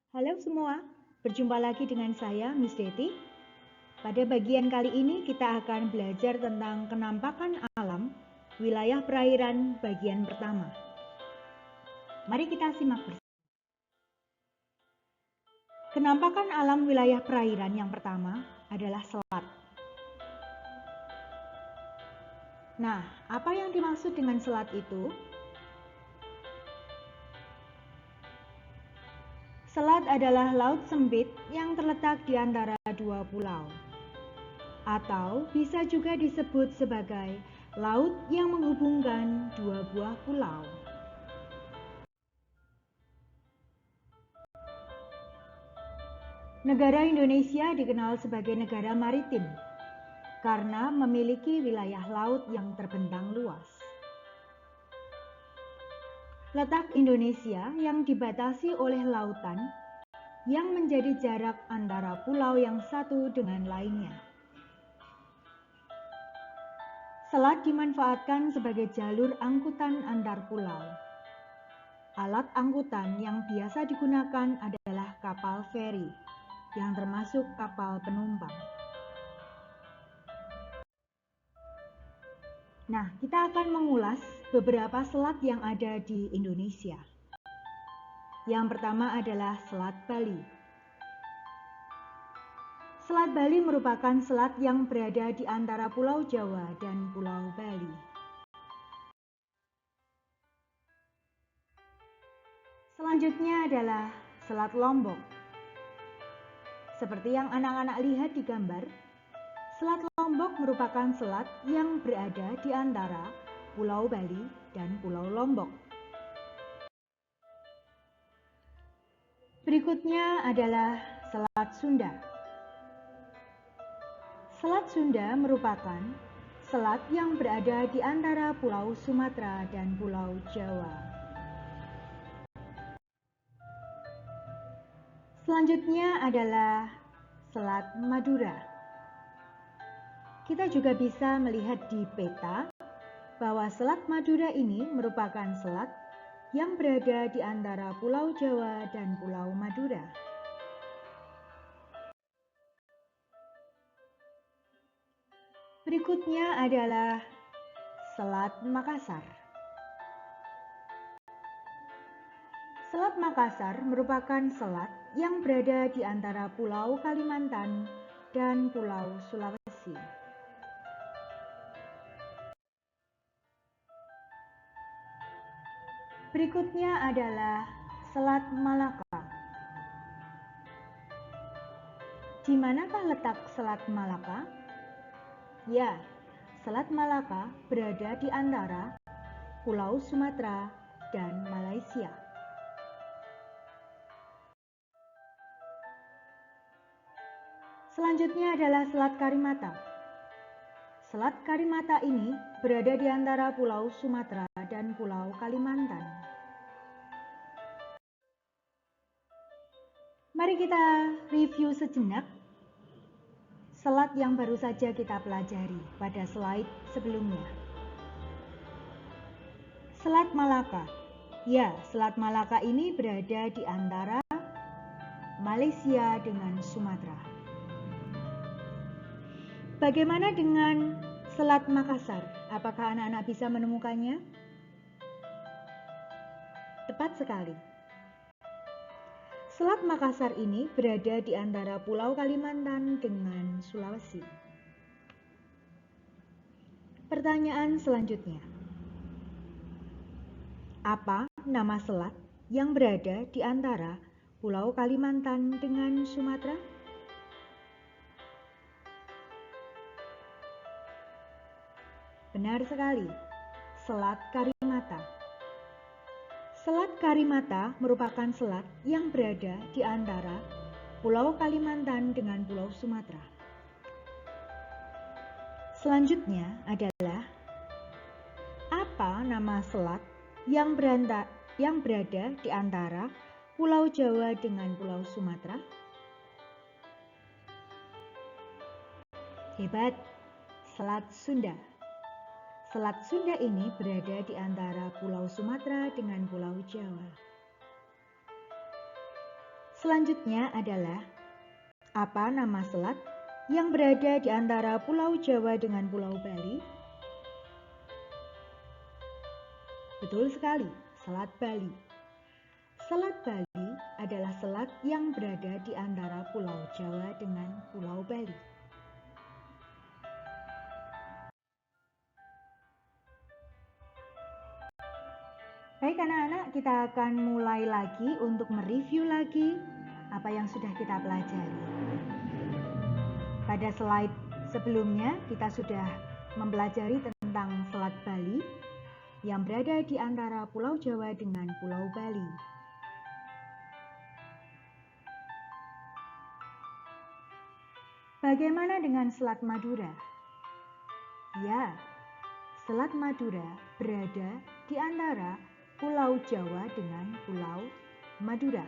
Halo semua, berjumpa lagi dengan saya, Miss Deti. Pada bagian kali ini kita akan belajar tentang kenampakan alam wilayah perairan bagian pertama. Mari kita simak bersama. Kenampakan alam wilayah perairan yang pertama adalah selat. Nah, apa yang dimaksud dengan selat itu? Selat adalah laut sempit yang terletak di antara dua pulau, atau bisa juga disebut sebagai laut yang menghubungkan dua buah pulau. Negara Indonesia dikenal sebagai negara maritim karena memiliki wilayah laut yang terbentang luas. Letak Indonesia yang dibatasi oleh lautan yang menjadi jarak antara pulau yang satu dengan lainnya. Selat dimanfaatkan sebagai jalur angkutan antar pulau. Alat angkutan yang biasa digunakan adalah kapal feri, yang termasuk kapal penumpang. Nah, kita akan mengulas beberapa selat yang ada di Indonesia. Yang pertama adalah Selat Bali. Selat Bali merupakan selat yang berada di antara Pulau Jawa dan Pulau Bali. Selanjutnya adalah Selat Lombok. Seperti yang anak-anak lihat di gambar, Selat Lombok merupakan selat yang berada di antara Pulau Bali dan Pulau Lombok. Berikutnya adalah Selat Sunda. Selat Sunda merupakan selat yang berada di antara Pulau Sumatera dan Pulau Jawa. Selanjutnya adalah Selat Madura. Kita juga bisa melihat di peta bahwa Selat Madura ini merupakan selat yang berada di antara Pulau Jawa dan Pulau Madura. Berikutnya adalah Selat Makassar. Selat Makassar merupakan selat yang berada di antara Pulau Kalimantan dan Pulau Sulawesi. Berikutnya adalah Selat Malaka. Di manakah letak Selat Malaka? Ya, Selat Malaka berada di antara Pulau Sumatera dan Malaysia. Selanjutnya adalah Selat Karimata. Selat Karimata ini berada di antara Pulau Sumatera dan Pulau Kalimantan. Mari kita review sejenak selat yang baru saja kita pelajari pada slide sebelumnya. Selat Malaka. Ya, Selat Malaka ini berada di antara Malaysia dengan Sumatera. Bagaimana dengan Selat Makassar? Apakah anak-anak bisa menemukannya? Tepat sekali. Selat Makassar ini berada di antara Pulau Kalimantan dengan Sulawesi. Pertanyaan selanjutnya. Apa nama selat yang berada di antara Pulau Kalimantan dengan Sumatera? Benar sekali, Selat Karimata. Selat Karimata merupakan selat yang berada di antara Pulau Kalimantan dengan Pulau Sumatera. Selanjutnya adalah apa nama selat yang berada di antara Pulau Jawa dengan Pulau Sumatera? Hebat, Selat Sunda. Selat Sunda ini berada di antara Pulau Sumatera dengan Pulau Jawa. Selanjutnya adalah apa nama selat yang berada di antara Pulau Jawa dengan Pulau Bali? Betul sekali, Selat Bali. Selat Bali adalah selat yang berada di antara Pulau Jawa dengan Pulau Bali. Baik anak-anak, kita akan mulai lagi untuk mereview lagi apa yang sudah kita pelajari. Pada slide sebelumnya kita sudah mempelajari tentang Selat Bali yang berada di antara Pulau Jawa dengan Pulau Bali. Bagaimana dengan Selat Madura? Ya, Selat Madura berada di antara Pulau Jawa dengan Pulau Madura.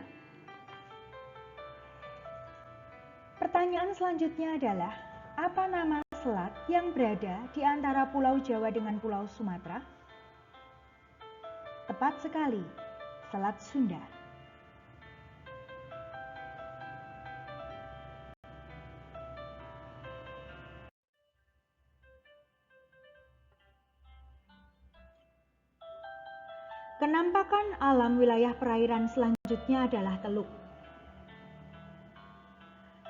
Pertanyaan selanjutnya adalah, apa nama selat yang berada di antara Pulau Jawa dengan Pulau Sumatera? Tepat sekali, Selat Sunda. Penampakan alam wilayah perairan selanjutnya adalah teluk.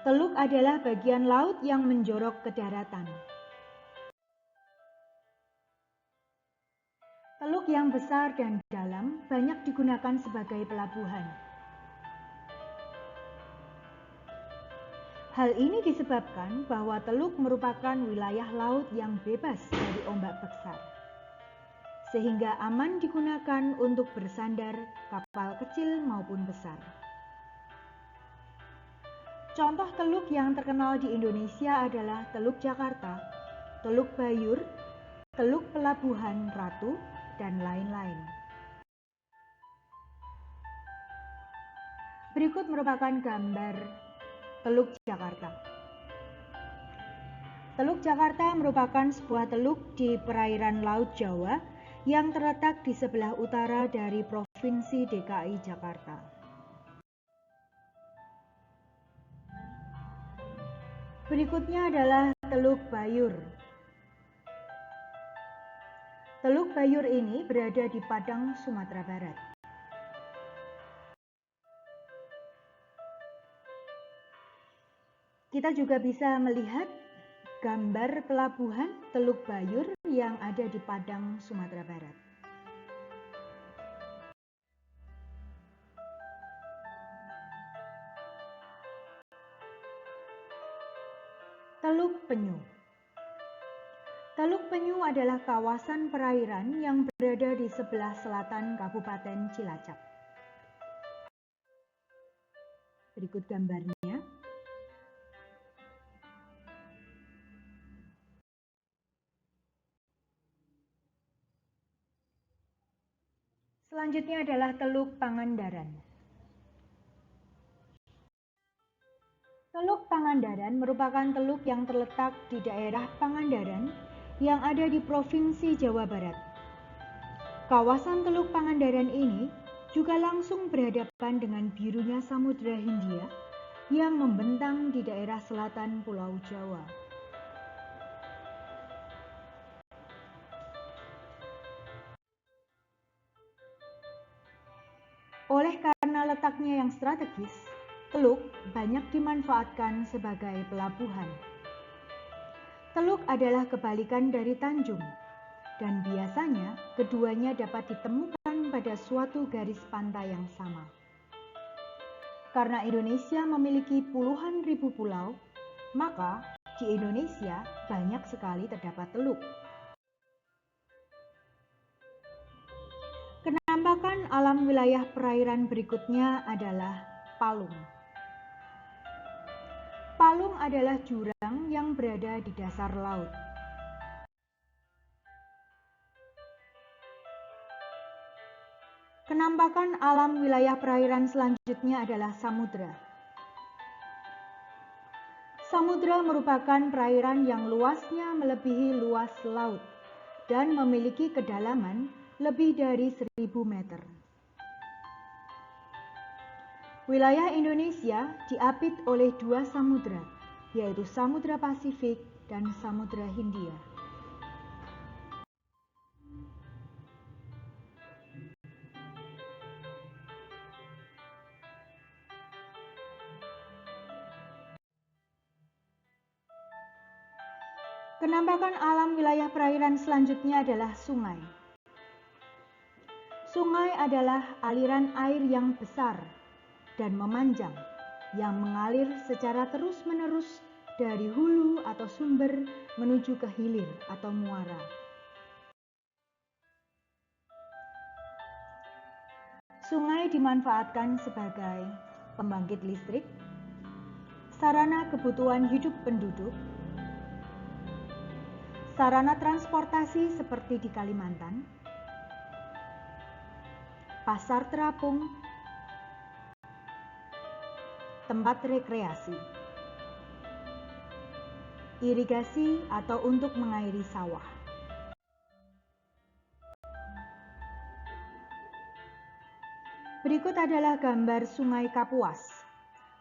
Teluk adalah bagian laut yang menjorok ke daratan. Teluk yang besar dan dalam banyak digunakan sebagai pelabuhan. Hal ini disebabkan bahwa teluk merupakan wilayah laut yang bebas dari ombak besar, sehingga aman digunakan untuk bersandar kapal kecil maupun besar. Contoh teluk yang terkenal di Indonesia adalah Teluk Jakarta, Teluk Bayur, Teluk Pelabuhan Ratu, dan lain-lain. Berikut merupakan gambar Teluk Jakarta. Teluk Jakarta merupakan sebuah teluk di perairan Laut Jawa yang terletak di sebelah utara dari Provinsi DKI Jakarta. Berikutnya adalah Teluk Bayur. Teluk Bayur ini berada di Padang, Sumatera Barat. Kita juga bisa melihat gambar pelabuhan Teluk Bayur yang ada di Padang, Sumatera Barat. Teluk Penyu. Teluk Penyu adalah kawasan perairan yang berada di sebelah selatan Kabupaten Cilacap. Berikut gambarnya. Selanjutnya adalah Teluk Pangandaran. Teluk Pangandaran merupakan teluk yang terletak di daerah Pangandaran yang ada di Provinsi Jawa Barat. Kawasan Teluk Pangandaran ini juga langsung berhadapan dengan birunya Samudra Hindia yang membentang di daerah selatan Pulau Jawa. Oleh karena letaknya yang strategis, teluk banyak dimanfaatkan sebagai pelabuhan. Teluk adalah kebalikan dari tanjung, dan biasanya keduanya dapat ditemukan pada suatu garis pantai yang sama. Karena Indonesia memiliki puluhan ribu pulau, maka di Indonesia banyak sekali terdapat teluk. Penampakan alam wilayah perairan berikutnya adalah palung. Palung adalah jurang yang berada di dasar laut. Penampakan alam wilayah perairan selanjutnya adalah samudra. Samudra merupakan perairan yang luasnya melebihi luas laut dan memiliki kedalaman lebih dari 1000 meter. Wilayah Indonesia diapit oleh dua samudra, yaitu Samudra Pasifik dan Samudra Hindia. Penampakan alam wilayah perairan selanjutnya adalah sungai. Sungai adalah aliran air yang besar dan memanjang yang mengalir secara terus-menerus dari hulu atau sumber menuju ke hilir atau muara. Sungai dimanfaatkan sebagai pembangkit listrik, sarana kebutuhan hidup penduduk, sarana transportasi seperti di Kalimantan, pasar terapung, tempat rekreasi, irigasi atau untuk mengairi sawah. Berikut adalah gambar Sungai Kapuas.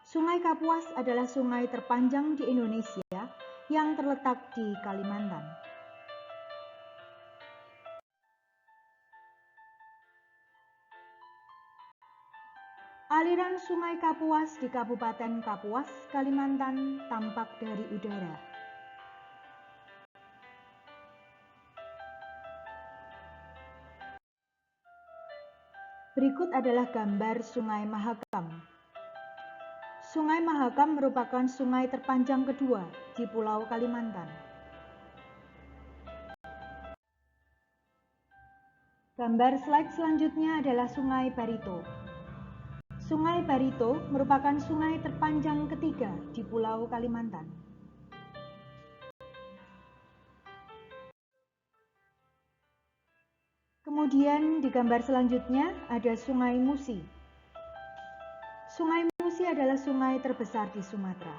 Sungai Kapuas adalah sungai terpanjang di Indonesia yang terletak di Kalimantan. Aliran Sungai Kapuas di Kabupaten Kapuas, Kalimantan tampak dari udara. Berikut adalah gambar Sungai Mahakam. Sungai Mahakam merupakan sungai terpanjang kedua di Pulau Kalimantan. Gambar slide selanjutnya adalah Sungai Barito. Sungai Barito merupakan sungai terpanjang ketiga di Pulau Kalimantan. Kemudian di gambar selanjutnya ada Sungai Musi. Sungai Musi adalah sungai terbesar di Sumatera.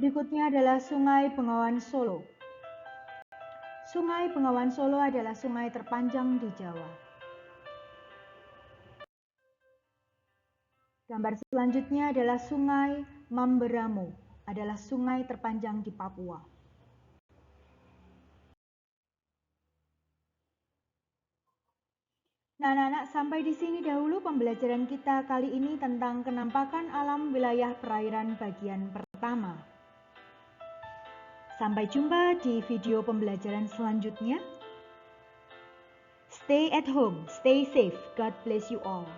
Berikutnya adalah Sungai Bengawan Solo. Sungai Bengawan Solo adalah sungai terpanjang di Jawa. Gambar selanjutnya adalah Sungai Mamberamo, adalah sungai terpanjang di Papua. Nah, anak-anak, sampai di sini dahulu pembelajaran kita kali ini tentang kenampakan alam wilayah perairan bagian pertama. Sampai jumpa di video pembelajaran selanjutnya. Stay at home, stay safe. God bless you all.